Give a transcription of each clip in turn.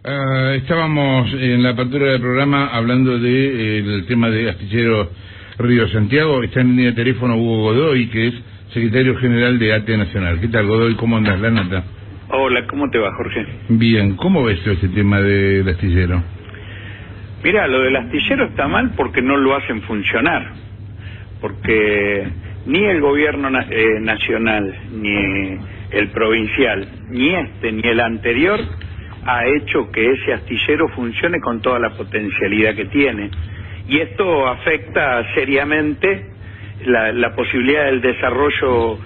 Estábamos en la apertura del programa hablando del tema de Astillero Río Santiago. Está en línea de teléfono Hugo Godoy, que es secretario general de ATE Nacional. ¿Qué tal, Godoy? ¿Cómo andas, la nota? Hola, ¿cómo te va, Jorge? Bien, ¿cómo ves este tema del astillero? Mira, lo del astillero está mal porque no lo hacen funcionar. Porque ni el gobierno nacional, ni el provincial, ni ni el anterior, ha hecho que ese astillero funcione con toda la potencialidad que tiene. Y esto afecta seriamente la posibilidad del desarrollo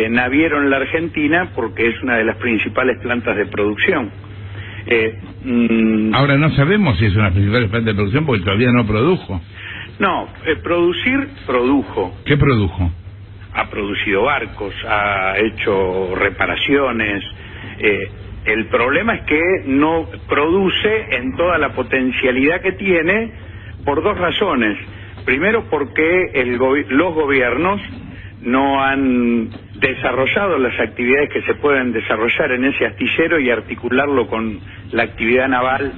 naviero en la Argentina, porque es una de las principales plantas de producción. Ahora no sabemos si es una principal planta de producción porque todavía no produjo. No, producir produjo. ¿Qué produjo? Ha producido barcos, ha hecho reparaciones. El problema es que no produce en toda la potencialidad que tiene por dos razones. Primero, porque los gobiernos no han desarrollado las actividades que se pueden desarrollar en ese astillero y articularlo con la actividad naval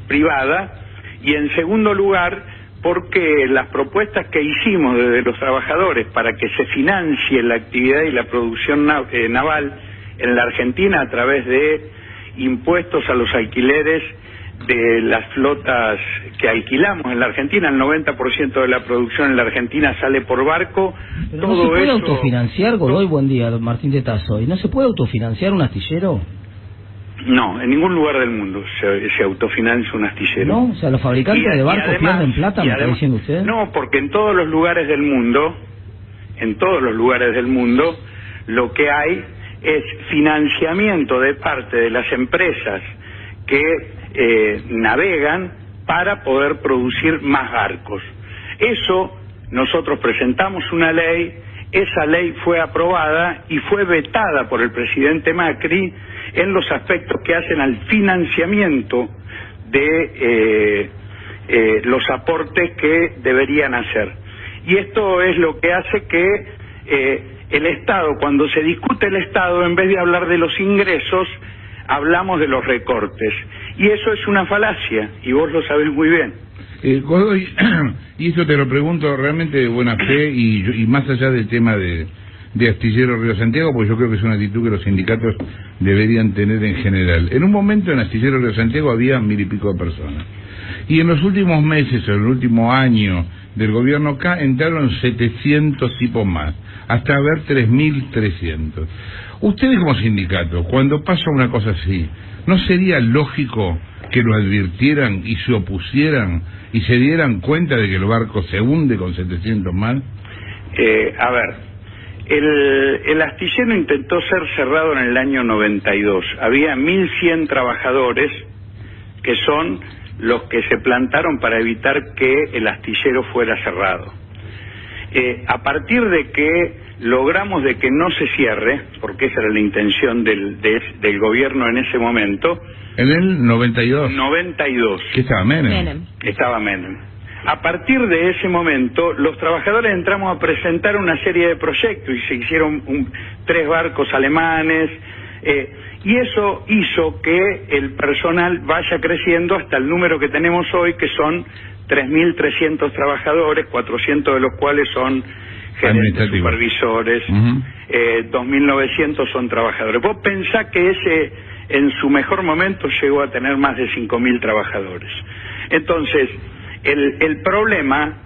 privada. Y en segundo lugar, porque las propuestas que hicimos desde los trabajadores para que se financie la actividad y la producción naval en la Argentina a través de impuestos a los alquileres de las flotas que alquilamos en la Argentina, el 90% de la producción en la Argentina sale por barco. Pero todo ¿no se puede autofinanciar, Godoy? Buen día, Martín de Tazo. ¿Y no se puede autofinanciar un astillero? No, en ningún lugar del mundo se autofinancia un astillero. ¿No? O sea, los fabricantes de barcos pierden plata, ¿me está diciendo usted? No, porque en todos los lugares del mundo, lo que hay es financiamiento de parte de las empresas que navegan para poder producir más barcos. Eso, nosotros presentamos una ley, esa ley fue aprobada y fue vetada por el presidente Macri en los aspectos que hacen al financiamiento de los aportes que deberían hacer. Y esto es lo que hace que el Estado, cuando se discute el Estado, en vez de hablar de los ingresos, hablamos de los recortes. Y eso es una falacia, y vos lo sabés muy bien. Godoy, y esto te lo pregunto realmente de buena fe y más allá del tema de Astillero Río Santiago, porque yo creo que es una actitud que los sindicatos deberían tener en general. En un momento en Astillero Río Santiago había 1000 y pico de personas. Y en los últimos meses, en el último año del gobierno acá, entraron 700 tipos más, hasta haber 3300. Ustedes como sindicato, cuando pasa una cosa así, ¿no sería lógico que lo advirtieran y se opusieran y se dieran cuenta de que el barco se hunde con 700 más? A ver, el astillero intentó ser cerrado en el año 92. Había 1100 trabajadores que son los que se plantaron para evitar que el astillero fuera cerrado. A partir de que logramos de que no se cierre, porque esa era la intención del gobierno en ese momento. ¿En el 92? 92. ¿Qué estaba Menem? Estaba Menem. A partir de ese momento, los trabajadores entramos a presentar una serie de proyectos y se hicieron 3 barcos alemanes, y eso hizo que el personal vaya creciendo hasta el número que tenemos hoy, que son 3.300 trabajadores, 400 de los cuales son gerentes, supervisores, 2.900 son trabajadores. Vos pensás que ese en su mejor momento llegó a tener más de 5.000 trabajadores. Entonces, el problema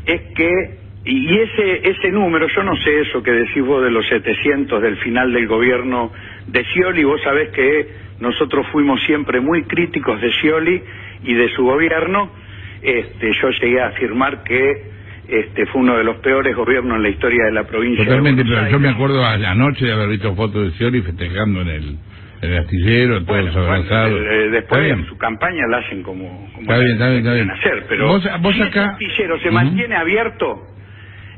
es que, y ese número, yo no sé eso que decís vos de los 700 del final del gobierno de Scioli, vos sabés que nosotros fuimos siempre muy críticos de Scioli y de su gobierno. Yo llegué a afirmar que fue uno de los peores gobiernos en la historia de la provincia. Totalmente, pero yo me acuerdo anoche de haber visto fotos de Scioli festejando en el astillero, todos los abrazados. Después en su campaña la hacen como está bien. Hacer, pero vos si acá... el astillero se mantiene abierto,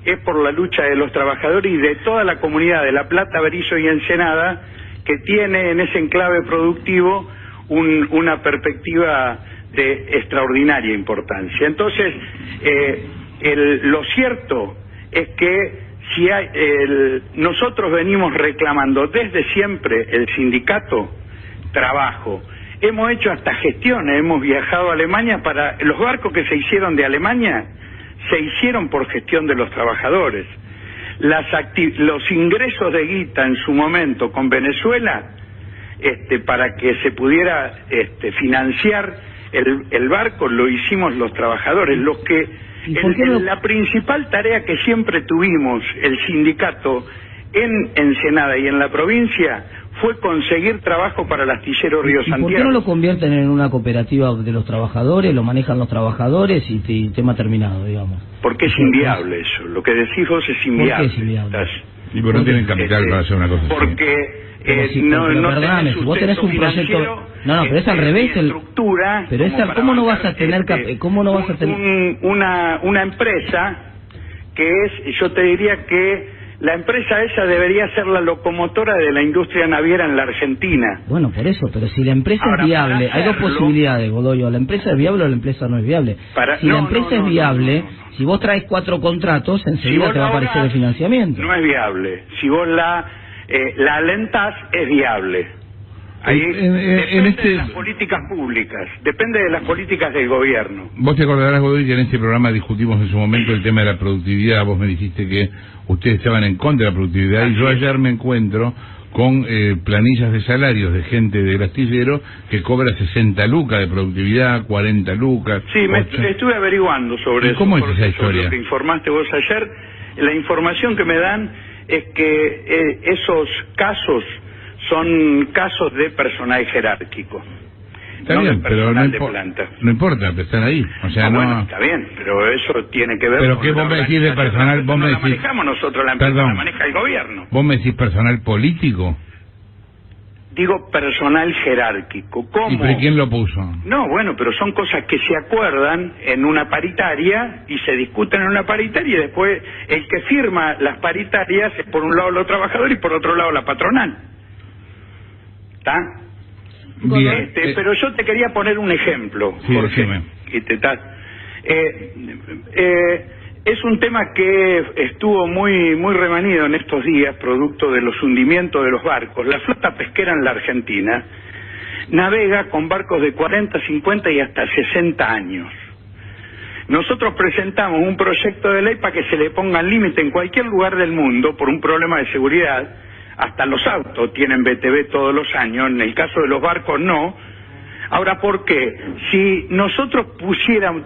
es por la lucha de los trabajadores y de toda la comunidad de La Plata, Berisso y Ensenada, que tiene en ese enclave productivo una perspectiva de extraordinaria importancia. Entonces, lo cierto es que si nosotros venimos reclamando desde siempre, el sindicato, trabajo, hemos hecho hasta gestiones, hemos viajado a Alemania para... Los barcos que se hicieron de Alemania se hicieron por gestión de los trabajadores. Los ingresos de guita en su momento con Venezuela, para que se pudiera financiar el barco, lo hicimos los trabajadores. Los que la principal tarea que siempre tuvimos el sindicato en Ensenada y en la provincia fue conseguir trabajo para el astillero Río Santiago. ¿Por qué no lo convierten en una cooperativa de los trabajadores, lo manejan los trabajadores y tema terminado, digamos? Porque es inviable eso, lo que decís vos es inviable. ¿Por qué es inviable? Y porque no tienen capital para hacer una cosa así. Porque perdóname, si vos tenés un proyecto... No, pero es al revés. Estructura, pero ¿cómo no vas a tener una empresa que es, yo te diría que la empresa esa debería ser la locomotora de la industria naviera en la Argentina. Bueno, por eso, pero si la empresa es viable, hay dos posibilidades, Godoy: la empresa es viable o la empresa no es viable. Si la empresa es viable, si vos traes 4 contratos, enseguida te va a aparecer el financiamiento. No es viable. Si vos la alentás, es viable. Ahí depende de las políticas públicas, depende de las políticas del gobierno. Vos te acordarás, Godoy, que en este programa discutimos en su momento el tema de la productividad. Vos me dijiste que ustedes estaban en contra de la productividad. Y yo ayer me encuentro con planillas de salarios de gente del astillero que cobra 60 lucas de productividad, 40 lucas. Sí, estuve averiguando sobre eso. ¿Cómo es esa historia? Sobre lo que informaste vos ayer. La información que me dan es que esos casos son casos de personal jerárquico. Está bien, pero no importa, están ahí. O sea, bueno, está bien, pero eso tiene que ver con... ¿Pero qué vos me decís de personal? Vos me decís... la manejamos nosotros, la empresa la maneja el gobierno. ¿Vos me decís personal político? Digo personal jerárquico. ¿Cómo? ¿Y por quién lo puso? No, bueno, pero son cosas que se acuerdan en una paritaria y se discuten en una paritaria y después el que firma las paritarias es por un lado los trabajadores y por otro lado la patronal. ¿Está? Bien, pero yo te quería poner un ejemplo, sí, Jorge. Es un tema que estuvo muy remanido en estos días, producto de los hundimientos de los barcos. La flota pesquera en la Argentina navega con barcos de 40, 50 y hasta 60 años. Nosotros presentamos un proyecto de ley para que se le pongan límite en cualquier lugar del mundo por un problema de seguridad. Hasta los autos tienen BTV todos los años, en el caso de los barcos no. Ahora, ¿por qué? Si nosotros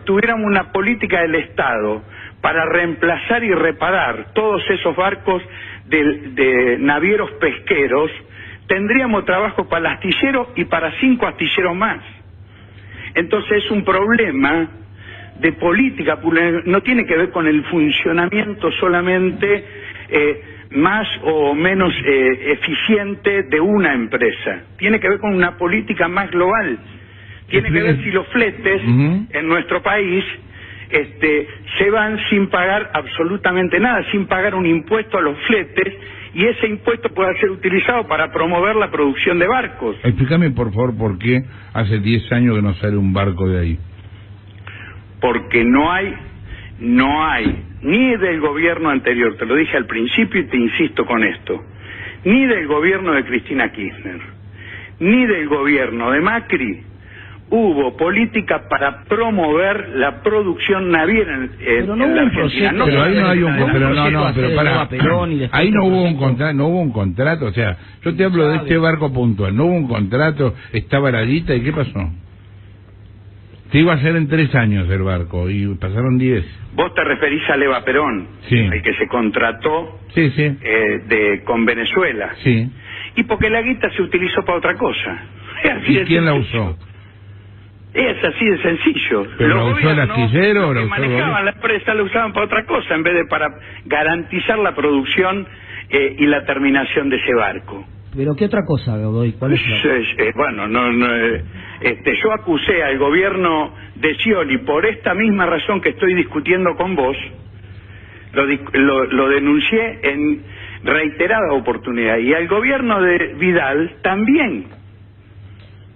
tuviéramos una política del Estado para reemplazar y reparar todos esos barcos de navieros pesqueros, tendríamos trabajo para el astillero y para 5 astilleros más. Entonces es un problema de política, no tiene que ver con el funcionamiento solamente más o menos eficiente de una empresa. Tiene que ver con una política más global. Tiene que ver si los fletes en nuestro país se van sin pagar absolutamente nada, sin pagar un impuesto a los fletes, y ese impuesto puede ser utilizado para promover la producción de barcos. Explícame, por favor, por qué hace 10 años que no sale un barco de ahí. Porque no hay ni del gobierno anterior, te lo dije al principio y te insisto con esto, ni del gobierno de Cristina Kirchner, ni del gobierno de Macri, hubo política para promover la producción naviera en la Argentina. Pero ahí no hay ahí no hubo un contrato, o sea, yo te hablo de este barco puntual, no hubo un contrato, estaba la guita, ¿y qué pasó? Se iba a hacer en 3 años el barco y pasaron 10. Vos te referís a Leva Perón, sí, el que se contrató con Venezuela. Sí. Y porque la guita se utilizó para otra cosa. ¿Y quién la usó? Es así de sencillo. ¿Pero la usó el astillero o la usó el gobierno? Manejaban la empresa, la usaban para otra cosa en vez de para garantizar la producción y la terminación de ese barco. ¿Pero qué otra cosa, Godoy? ¿Cuál es bueno, yo acusé al gobierno de Scioli por esta misma razón que estoy discutiendo con vos, lo denuncié en reiteradas oportunidades, y al gobierno de Vidal también.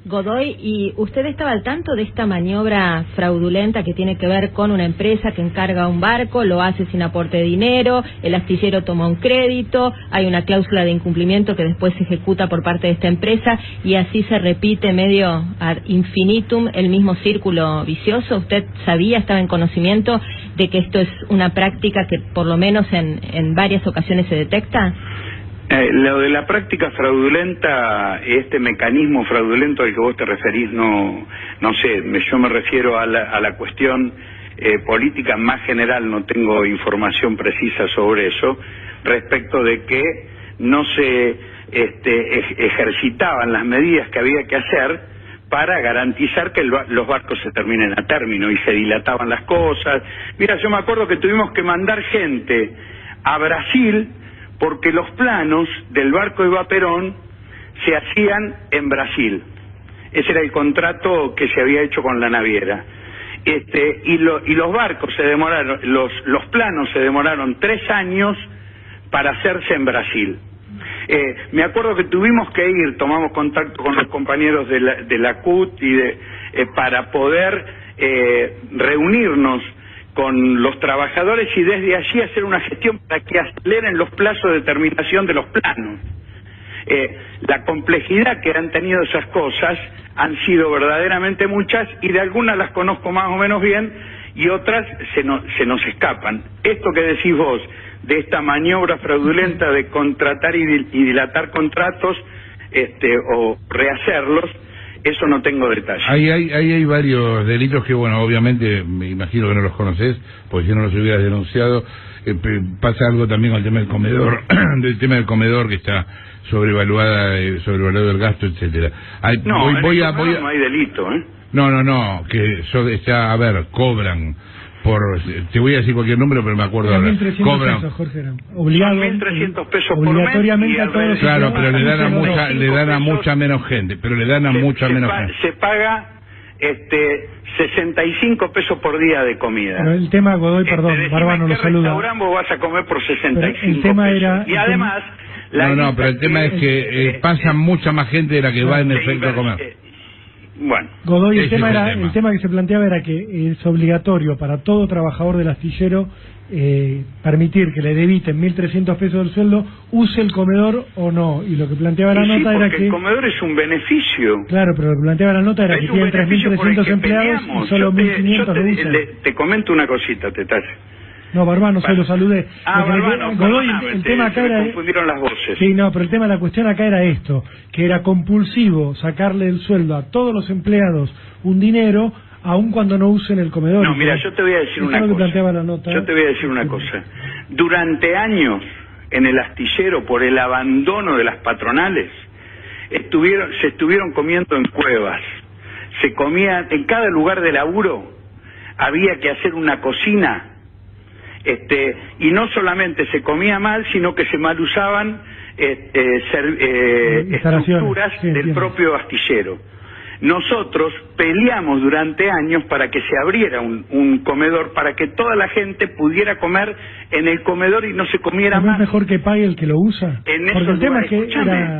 Godoy, ¿y usted estaba al tanto de esta maniobra fraudulenta que tiene que ver con una empresa que encarga un barco, lo hace sin aporte de dinero, el astillero toma un crédito, hay una cláusula de incumplimiento que después se ejecuta por parte de esta empresa y así se repite medio ad infinitum el mismo círculo vicioso? ¿Usted sabía, estaba en conocimiento de que esto es una práctica que por lo menos en varias ocasiones se detecta? Lo de la práctica fraudulenta, este mecanismo fraudulento al que vos te referís, no sé, yo me refiero a la cuestión política más general, no tengo información precisa sobre eso, respecto de que no se ejercitaban las medidas que había que hacer para garantizar que los barcos se terminen a término y se dilataban las cosas. Mira, yo me acuerdo que tuvimos que mandar gente a Brasil porque los planos del barco Eva Perón se hacían en Brasil. Ese era el contrato que se había hecho con la naviera. Y los barcos se demoraron, los planos se demoraron 3 años para hacerse en Brasil. Me acuerdo que tuvimos que ir, tomamos contacto con los compañeros de la CUT y para poder reunirnos con los trabajadores y desde allí hacer una gestión para que aceleren los plazos de terminación de los planos. La complejidad que han tenido esas cosas han sido verdaderamente muchas y de algunas las conozco más o menos bien y otras se nos escapan. Esto que decís vos, de esta maniobra fraudulenta de contratar y dilatar contratos o rehacerlos, eso no tengo detalles. Ahí hay varios delitos que, bueno, obviamente, me imagino que no los conocés, porque si no los hubieras denunciado. Pasa algo también con el tema del comedor, que está sobrevaluado el gasto, etcétera. No, no hay delito, ¿eh? No, que cobran por, te voy a decir cualquier número, pero me acuerdo ahora. 1.300 pesos, Jorge, obligado. 1.300 pesos por obligatoriamente mes. A todos claro, pero le dan a mucha menos gente. Se paga 65 pesos por día de comida. Pero el tema, Godoy, perdón, Barbano lo saluda. Vos vas a comer por 65 el tema pesos. Era, y además... pero el tema es que pasa mucha más gente de la que va en efecto a comer. Bueno, Godoy, el tema que se planteaba era que es obligatorio para todo trabajador del astillero permitir que le debiten 1.300 pesos del sueldo, use el comedor o no. Y lo que planteaba la nota era que... el comedor es un beneficio. Claro, pero lo que planteaba la nota era que tienen 3.300 empleados y solo 1.500 lo usan. Te comento una cosita, Tetache. No, Barbano, se lo saludé. Godoy, el tema acá era... confundieron las voces. Sí, no, pero el tema de la cuestión acá era esto, que era compulsivo sacarle el sueldo a todos los empleados un dinero, aun cuando no usen el comedor. No, mira, yo te voy a decir una cosa. Planteaba la nota. Yo te voy a decir una cosa. Durante años, en el astillero, por el abandono de las patronales, se estuvieron comiendo en cuevas. Se comía, en cada lugar de laburo, había que hacer una cocina. Y no solamente se comía mal, sino que se mal usaban estructuras del propio astillero. Nosotros peleamos durante años para que se abriera un comedor, para que toda la gente pudiera comer en el comedor y no se comiera más. ¿Es mejor que pague el que lo usa? Porque el tema es que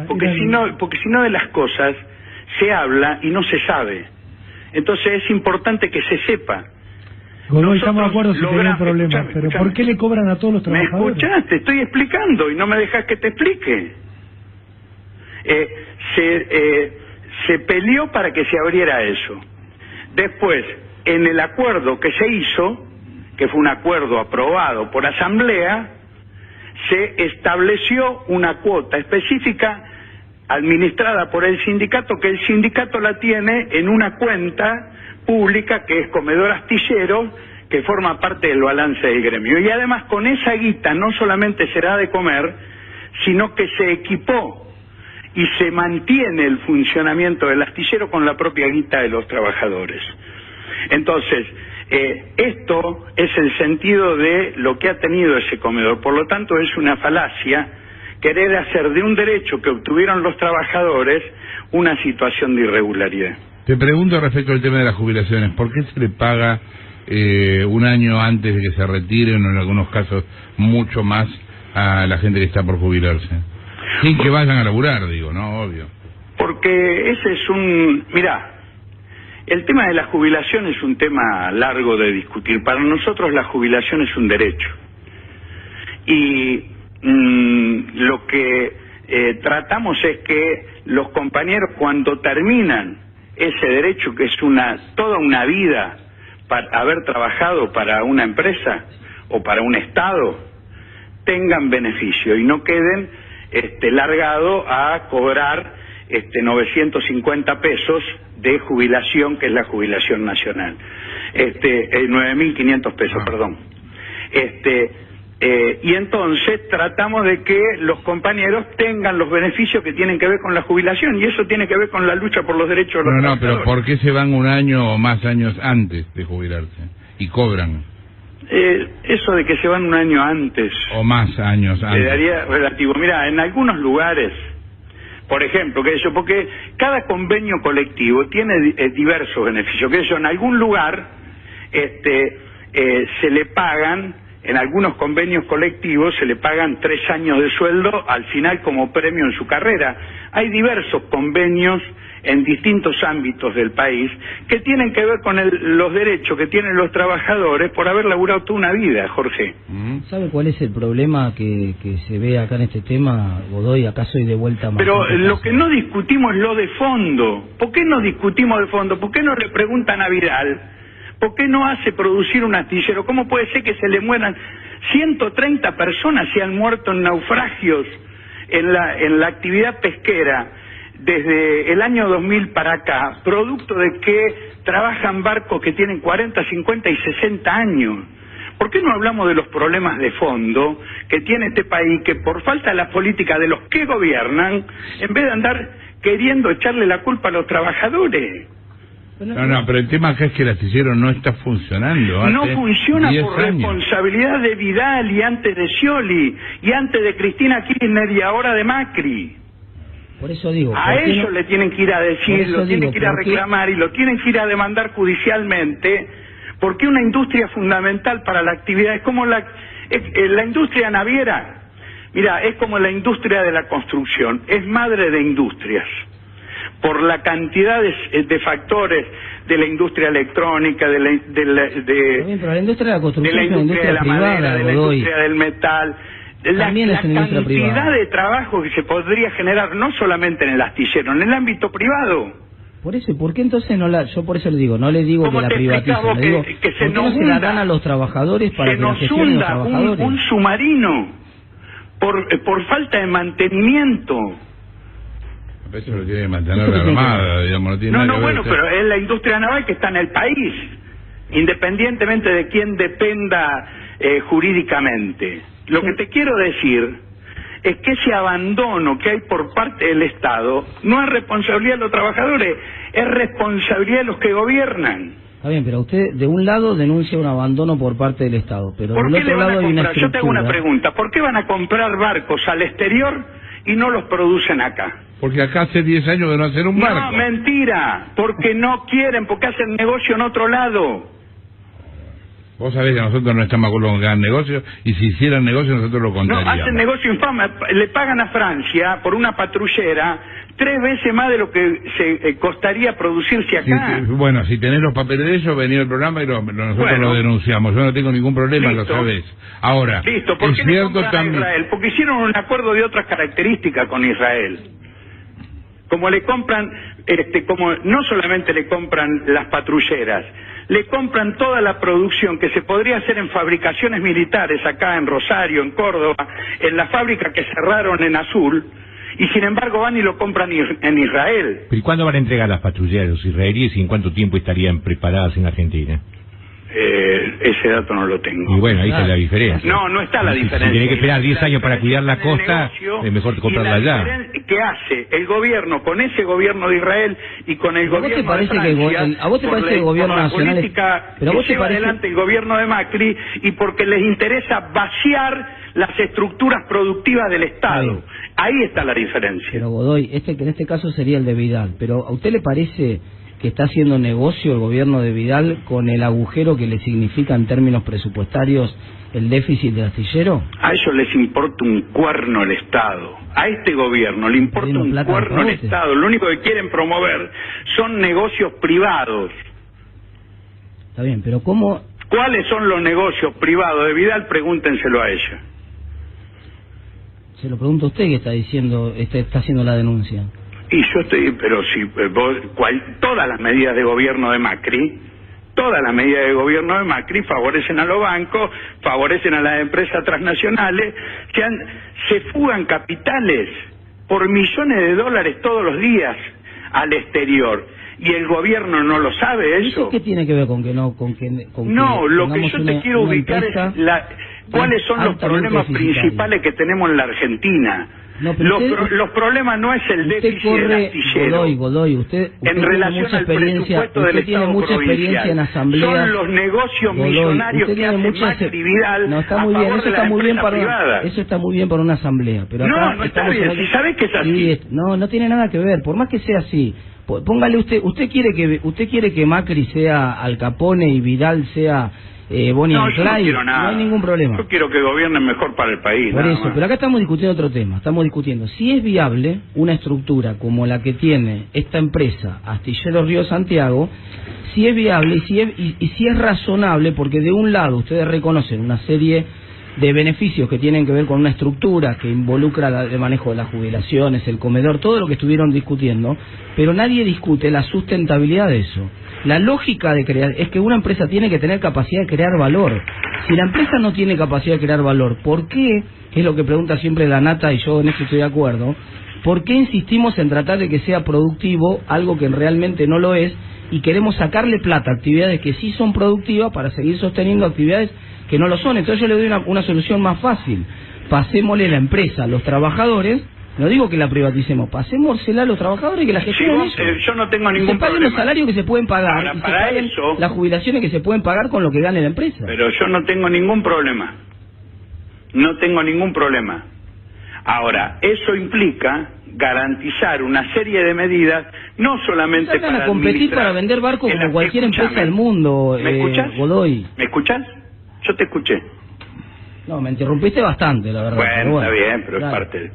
porque si no de las cosas se habla y no se sabe. Entonces es importante que se sepa. Godoy, estamos de acuerdo si tienen problemas, pero ¿por qué le cobran a todos los trabajadores? ¿Me escuchás? Te estoy explicando y no me dejas que te explique. Se peleó para que se abriera eso. Después, en el acuerdo que se hizo, que fue un acuerdo aprobado por asamblea, se estableció una cuota específica administrada por el sindicato, que el sindicato la tiene en una cuenta pública que es Comedor Astillero, que forma parte del balance del gremio. Y además con esa guita no solamente será de comer, sino que se equipó y se mantiene el funcionamiento del astillero con la propia guita de los trabajadores. Entonces, esto es el sentido de lo que ha tenido ese comedor. Por lo tanto, es una falacia querer hacer de un derecho que obtuvieron los trabajadores una situación de irregularidad. Te pregunto respecto al tema de las jubilaciones, ¿por qué se le paga un año antes de que se retiren, o en algunos casos mucho más, a la gente que está por jubilarse? Sin que vayan a laburar, digo, ¿no? Obvio. porque ese es mirá, el tema de la jubilación es un tema largo de discutir. Para nosotros la jubilación es un derecho. Y lo que tratamos es que los compañeros, cuando terminan ese derecho, que es toda una vida para haber trabajado para una empresa o para un Estado, tengan beneficio y no queden largados a cobrar 950 pesos de jubilación, que es la jubilación nacional, 9.500 pesos, perdón. Y entonces tratamos de que los compañeros tengan los beneficios que tienen que ver con la jubilación, y eso tiene que ver con la lucha por los derechos de los trabajadores. Pero ¿por qué se van un año o más años antes de jubilarse y cobran? Eso de que se van un año antes o más años antes, quedaría relativo. Mira, en algunos lugares, por ejemplo, porque cada convenio colectivo tiene diversos beneficios, en algún lugar se le pagan, en algunos convenios colectivos se le pagan 3 años de sueldo al final como premio en su carrera. Hay diversos convenios en distintos ámbitos del país que tienen que ver con los derechos que tienen los trabajadores por haber laburado toda una vida, Jorge. ¿Sabe cuál es el problema que se ve acá en este tema, Godoy? Acá soy de vuelta más. Pero lo que no discutimos es lo de fondo. ¿Por qué no discutimos de fondo? ¿Por qué no le preguntan a Vidal? ¿Por qué no hace producir un astillero? ¿Cómo puede ser que se le mueran 130 personas se han muerto en naufragios en la actividad pesquera desde el año 2000 para acá, producto de que trabajan barcos que tienen 40, 50 y 60 años? ¿Por qué no hablamos de los problemas de fondo que tiene este país, que por falta de la política de los que gobiernan, en vez de andar queriendo echarle la culpa a los trabajadores? No, pero el tema acá es que el astillero no está funcionando. No funciona por responsabilidad de Vidal y antes de Scioli y antes de Cristina Kirchner y ahora de Macri. Por eso digo, a ellos le tienen que ir a decir, lo tienen que ir a reclamar y lo tienen que ir a demandar judicialmente, porque una industria fundamental para la actividad es como la industria naviera. Mira, es como la industria de la construcción, es madre de industrias, por la cantidad de factores de la industria electrónica, de la industria de la construcción, de la industria de la privada, madera, de la industria del metal, la cantidad de trabajo que se podría generar no solamente en el astillero, en el ámbito privado. Por eso, ¿por qué entonces yo por eso le digo, no le digo que la privaticen, le digo, que se no se la dan a los trabajadores para que la gestionen los trabajadores? Un submarino por falta de mantenimiento. Eso lo tiene que mantener la Armada, digamos, no tiene nada que ver. Bueno, pero es la industria naval que está en el país, independientemente de quién dependa jurídicamente. Lo que te quiero decir es que ese abandono que hay por parte del Estado no es responsabilidad de los trabajadores, es responsabilidad de los que gobiernan. Está bien, pero usted de un lado denuncia un abandono por parte del Estado, pero del otro lado hay una estructura. Yo te hago una pregunta, ¿por qué van a comprar barcos al exterior y no los producen acá? Porque acá hace 10 años de no hacer un barco. No, mentira, porque no quieren, porque hacen negocio en otro lado. Vos sabés que nosotros no estamos con los gran negocios, y si hicieran negocio nosotros lo contaríamos. No, hacen negocio infame, le pagan a Francia por una patrullera 3 veces más de lo que se costaría producirse acá. Bueno, si tenés los papeles de ellos, vení al programa y nosotros lo denunciamos. Yo no tengo ningún problema, lo sabés. Ahora, listo, ¿por qué le compran a Israel? Porque hicieron un acuerdo de otras características con Israel. Como le compran, como no solamente le compran las patrulleras, le compran toda la producción que se podría hacer en fabricaciones militares acá en Rosario, en Córdoba, en la fábrica que cerraron en Azul, y sin embargo van y lo compran en Israel. ¿Pero y cuándo van a entregar las patrulleras a los israelíes y en cuánto tiempo estarían preparadas en Argentina? Ese dato no lo tengo. Y bueno, ahí está la diferencia. No está la diferencia. Si tiene que esperar 10 años para cuidar la costa, es mejor comprarla allá. ¿Qué hace el gobierno con ese gobierno de Israel y con el gobierno de Francia? ¿A vos te parece que el gobierno nacional pero que lleva adelante el gobierno de Macri y porque les interesa vaciar las estructuras productivas del Estado? Ahí está la diferencia. Pero Godoy, que en este caso sería el de Vidal, pero ¿a usted le parece que está haciendo negocio el gobierno de Vidal con el agujero que le significa en términos presupuestarios el déficit del astillero? A ellos les importa un cuerno el Estado. A este gobierno le importa un cuerno el Estado. Lo único que quieren promover son negocios privados. Está bien, pero ¿cómo? ¿Cuáles son los negocios privados de Vidal? Pregúntenselo a ella. Se lo pregunto a usted que está diciendo, está haciendo la denuncia. Y yo estoy, pero si todas las medidas de gobierno de Macri, favorecen a los bancos, favorecen a las empresas transnacionales, se fugan capitales por millones de dólares todos los días al exterior. ¿Y el gobierno no lo sabe eso? ¿Qué tiene que ver con que no? No, lo que yo te quiero ubicar es cuáles son los problemas principales que tenemos en la Argentina. No, los problemas no es el déficit del astillero. Godoy, usted en relación al presupuesto del Estado provincial. En asambleas. Son los negocios millonarios que hace Macri Vidal. No, está muy bien, eso está muy bien para una asamblea. Pero acá no está bien, si sabes que es así. No tiene nada que ver, por más que sea así. Póngale usted quiere que Macri sea Al Capone y Vidal sea Bonnie and Clyde, no hay ningún problema. Yo quiero que gobiernen mejor para el país. Por eso, pero acá estamos discutiendo otro tema. Estamos discutiendo si es viable una estructura como la que tiene esta empresa, Astilleros Río Santiago, si es viable y si es razonable, porque de un lado ustedes reconocen una serie de beneficios que tienen que ver con una estructura que involucra el manejo de las jubilaciones, el comedor, todo lo que estuvieron discutiendo, pero nadie discute la sustentabilidad de eso. La lógica de crear es que una empresa tiene que tener capacidad de crear valor. Si la empresa no tiene capacidad de crear valor, ¿por qué? Que es lo que pregunta siempre la Nata, y yo en eso estoy de acuerdo. ¿Por qué insistimos en tratar de que sea productivo algo que realmente no lo es y queremos sacarle plata a actividades que sí son productivas para seguir sosteniendo actividades que no lo son? Entonces yo le doy una solución más fácil. Pasémosle la empresa a los trabajadores. No digo que la privaticemos, pasémosela a los trabajadores que la gestionen ellos. Yo no tengo ningún problema. Se paguen los salarios que se pueden pagar. Ahora, para eso, las jubilaciones que se pueden pagar con lo que gane la empresa. Pero yo no tengo ningún problema. No tengo ningún problema. Ahora, eso implica garantizar una serie de medidas, no solamente para competir para vender barcos como cualquier empresa del mundo. ¿Me escuchás? Godoy. ¿Me escuchás? Yo te escuché. No, me interrumpiste bastante, la verdad. Bueno, está bien, pero claro, es parte.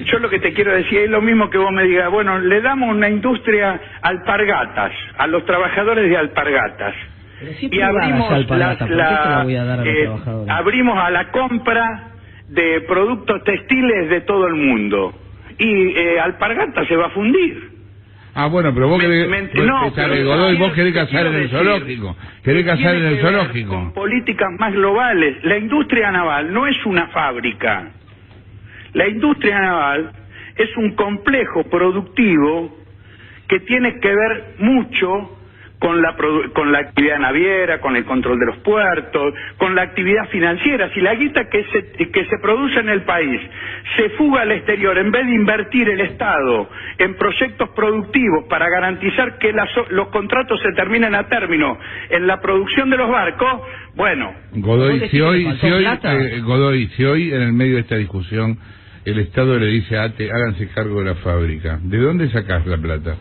Yo lo que te quiero decir es lo mismo que vos me digas, bueno, le damos una industria alpargatas, a los trabajadores de alpargatas. Y abrimos abrimos a la compra de productos textiles de todo el mundo. Y alpargatas se va a fundir. Ah, bueno, pero vos querés... Godoy, vos querés cazar en el zoológico. Querés cazar en el zoológico. Con políticas más globales. La industria naval no es una fábrica. La industria naval es un complejo productivo que tiene que ver mucho con la actividad naviera, con el control de los puertos, con la actividad financiera. Si la guita que se produce en el país se fuga al exterior, en vez de invertir el Estado en proyectos productivos para garantizar que los contratos se terminen a término en la producción de los barcos, bueno... Godoy, si hoy en el medio de esta discusión el Estado le dice a ATE, háganse cargo de la fábrica, ¿de dónde sacás la plata?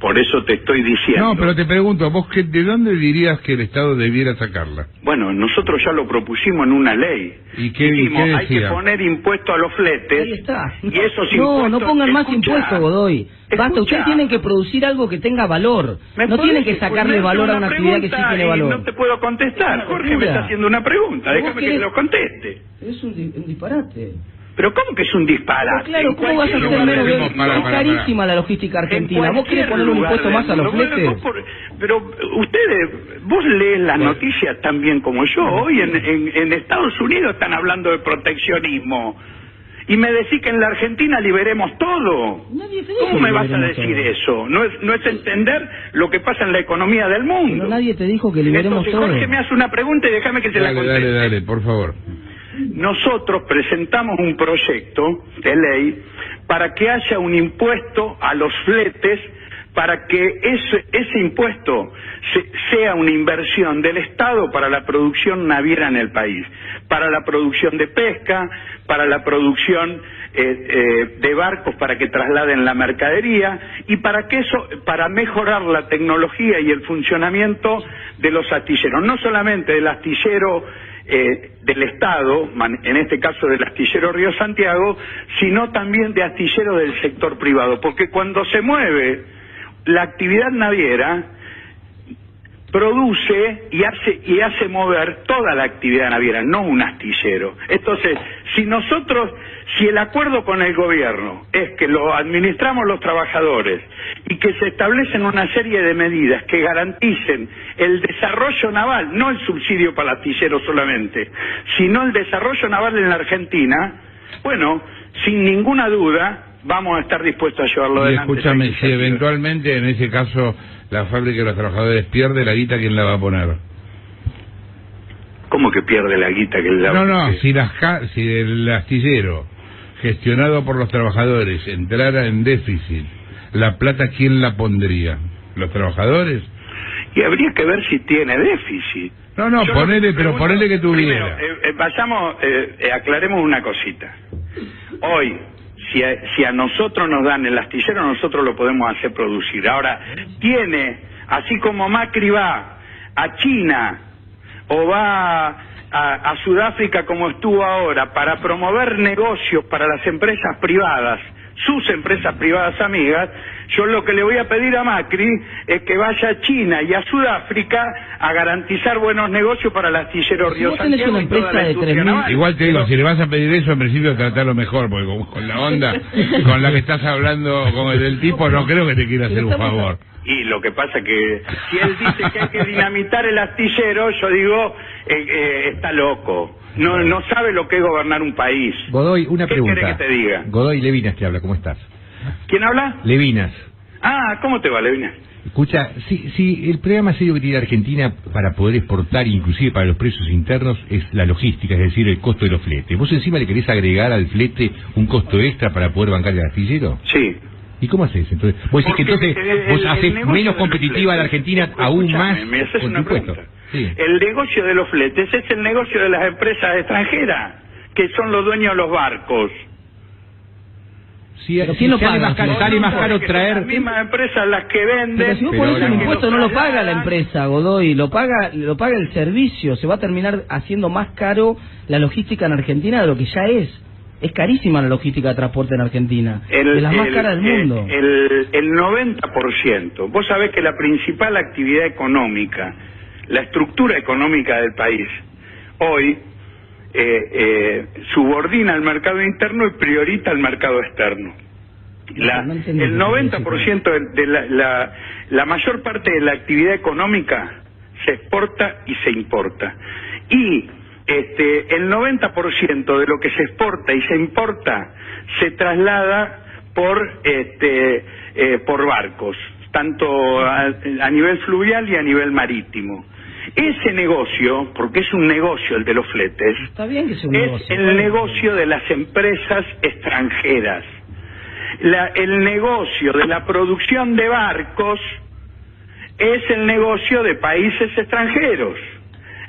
Por eso te estoy diciendo. No, pero te pregunto, ¿vos de dónde dirías que el Estado debiera sacarla? Bueno, nosotros ya lo propusimos en una ley. ¿Y qué decía? Hay que poner impuesto a los fletes. Ahí está. Y esos impuestos... No pongan más impuestos, Godoy. Basta, ustedes tienen que producir algo que tenga valor. No tienen que sacarle valor a una actividad que sí tiene valor. No te puedo contestar, Jorge me está haciendo una pregunta. Déjame que te lo conteste. Es un disparate. ¿Pero cómo que es un disparate? Claro, ¿cómo vas a hacer menos? Es carísima la logística argentina. ¿Vos querés poner un impuesto más a los fletes? Pero ustedes, vos lees las noticias tan bien como yo. Hoy en Estados Unidos están hablando de proteccionismo. Y me decís que en la Argentina liberemos todo. ¿Cómo me vas a decir eso? No es entender lo que pasa en la economía del mundo. Pero nadie te dijo que liberemos todo. Jorge me hace una pregunta y déjame que se la conteste. Dale, por favor. Nosotros presentamos un proyecto de ley para que haya un impuesto a los fletes, para que ese impuesto sea una inversión del Estado para la producción naviera en el país, para la producción de pesca, para la producción de barcos para que trasladen la mercadería y para mejorar la tecnología y el funcionamiento de los astilleros, no solamente del astillero del Estado, en este caso del astillero Río Santiago, sino también de astilleros del sector privado, porque cuando se mueve la actividad naviera, produce y hace mover toda la actividad naviera, no un astillero. Entonces, si el acuerdo con el gobierno es que lo administramos los trabajadores y que se establecen una serie de medidas que garanticen el desarrollo naval, no el subsidio para el astillero solamente, sino el desarrollo naval en la Argentina, bueno, sin ninguna duda vamos a estar dispuestos a llevarlo adelante. Escúchame, si eventualmente en ese caso la fábrica de los trabajadores pierde la guita, ¿quién la va a poner? ¿Cómo que pierde la guita? ¿Quién la va a poner? Si el astillero gestionado por los trabajadores entrara en déficit, ¿la plata quién la pondría? ¿Los trabajadores? Y habría que ver si tiene déficit. Ponele que tuviera. Primero, aclaremos una cosita. Hoy, si a nosotros nos dan el astillero, nosotros lo podemos hacer producir. Ahora, así como Macri va a China o va a Sudáfrica como estuvo ahora para promover negocios para las empresas privadas, sus empresas privadas amigas, yo lo que le voy a pedir a Macri es que vaya a China y a Sudáfrica a garantizar buenos negocios para el astillero Río Santiago y toda la industria naval. Igual te digo, si le vas a pedir eso, en principio tratarlo mejor, porque con la onda con la que estás hablando con el tipo, no creo que te quiera hacer un favor. Y lo que pasa que si él dice que hay que dinamitar el astillero, yo digo, está loco. No sabe lo que es gobernar un país. Godoy, una pregunta. ¿Qué querés que te diga? Godoy, Levinas te habla, ¿cómo estás? ¿Quién habla? Levinas. ¿Cómo te va, Levinas? Escucha, si el problema serio que tiene Argentina para poder exportar, inclusive para los precios internos, es la logística, es decir, el costo de los fletes. ¿Vos encima le querés agregar al flete un costo extra para poder bancar el astillero? Sí. ¿Y cómo haces? Entonces, vos decís que entonces vos haces menos competitiva a la Argentina aún más con tu impuesto. Sí. El negocio de los fletes es el negocio de las empresas extranjeras, que son los dueños de los barcos. Pero ¿quién lo paga? Sale más caro traer... Las mismas empresas las que venden... Pero si vos pones el impuesto no lo paga la empresa, Godoy, lo paga el servicio. Se va a terminar haciendo más caro la logística en Argentina de lo que ya es. Es carísima la logística de transporte en Argentina, de las más caras del mundo. El 90%. Vos sabés que la principal actividad económica, la estructura económica del país, hoy subordina al mercado interno y prioriza al mercado externo. El 90% de la mayor parte de la actividad económica se exporta y se importa. Y el 90% de lo que se exporta y se importa se traslada por barcos, tanto a nivel fluvial y a nivel marítimo. Ese negocio, porque es un negocio el de los fletes, está bien que sea un negocio, es el negocio de las empresas extranjeras. El negocio de la producción de barcos es el negocio de países extranjeros.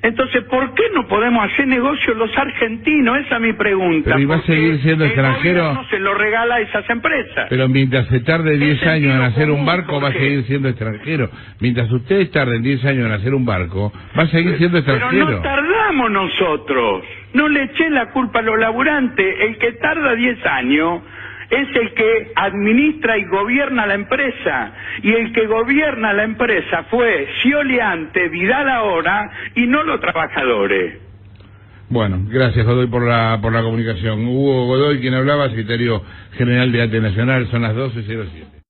Entonces, ¿por qué no podemos hacer negocio los argentinos? Esa es mi pregunta. Pero ¿y va a seguir siendo extranjero? El gobierno se lo regala a esas empresas. Pero mientras se tarde 10 años en hacer un barco, va a seguir siendo extranjero. Mientras ustedes tarden 10 años en hacer un barco, va a seguir siendo extranjero. Pero no tardamos nosotros. No le eché la culpa a los laburantes. El que tarda 10 años es el que administra y gobierna la empresa, y el que gobierna la empresa fue Scioliante, Vidal ahora, y no los trabajadores. Bueno, gracias Godoy por la comunicación. Hugo Godoy, quien hablaba, secretario general de ATE Nacional, son las 12:07.